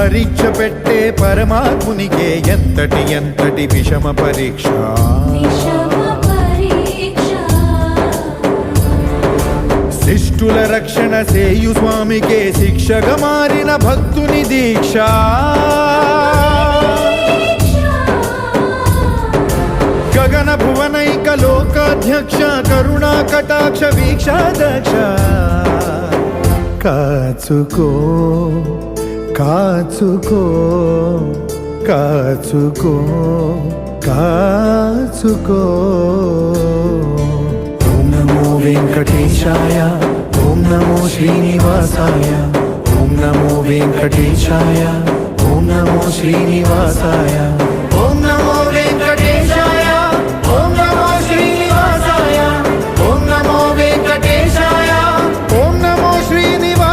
పరీక్ష పెట్టే పరమాత్మునికే ఎంతటి విషమ పరీక్ష. శిష్టుల రక్షణ సేయు స్వామికే శిక్షగా మారిన భక్తుని దీక్ష. గగన భువనైక లోకాధ్యక్ష కరుణా కటాక్ష వీక్షాదక్ష. కాచుకో కాచుకో కాచుకో కాచుకో. ఓం నమో వెంకటేశాయ, ఓం నమో శ్రీనివాసాయ, ఓం నమో వెంకటేశాయ, ఓం నమో శ్రీనివాసాయ. ఓం నమో వెంకటేశాయ, ఓం నమో శ్రీనివాసాయ, ఓం నమో వెంకటేశాయ, ఓం నమో శ్రీనివాసాయ.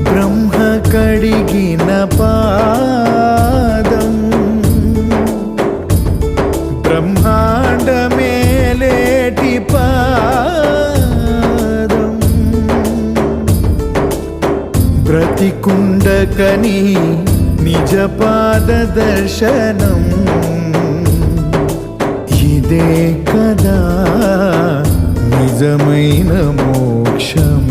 బ్రహ్మ కడిగిన పాదం బ్రహ్మాండమేలేటి పాదం. బ్రతికుండకని నిజ పాద దర్శనం. ఇదే కదా నిజమైన మోక్షం.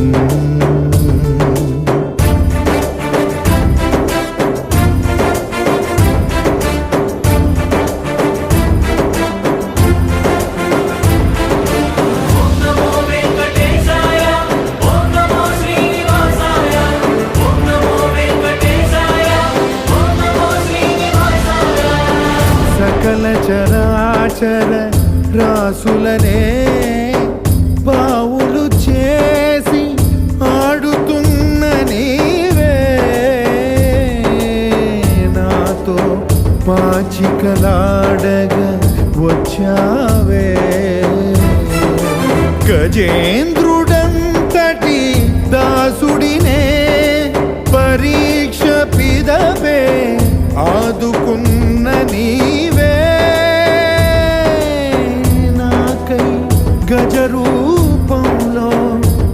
సకల చరాచర రాసులనే బావులు చేసి ఆడుతున్న నీవే. నాతో పాచికలాడగా వచ్చావే. గజేంద్రుడంతటి దాసుడినే పరీక్ష పిదవే ఆదుకున్న నీవే. నాకై గజ రూపంలో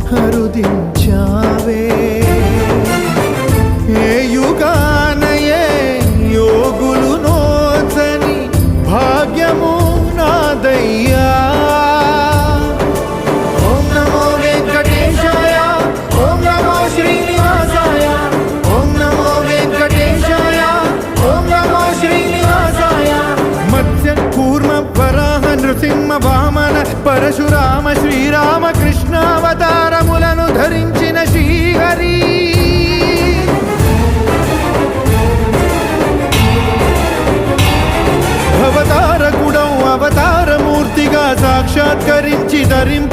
హరుదించావే. ఏ యుగానయే యోగులు నోచని భాగ్యము నాదయ్యా. ఓం నమో వెంకటేశాయ, ఓం నమో శ్రీనివాసాయ, ఓం నమో వెంకటేశాయ, ఓం నమో శ్రీనివాసాయ. మత్స్య కూర్మ వరాహ నృసింహ వామన పరశురామ శ్రీరామ కృష్ణావతారములను ధరించిన శ్రీహరి. అవతారకుడౌ అవతారమూర్తిగా సాక్షాత్కరించి ధరింప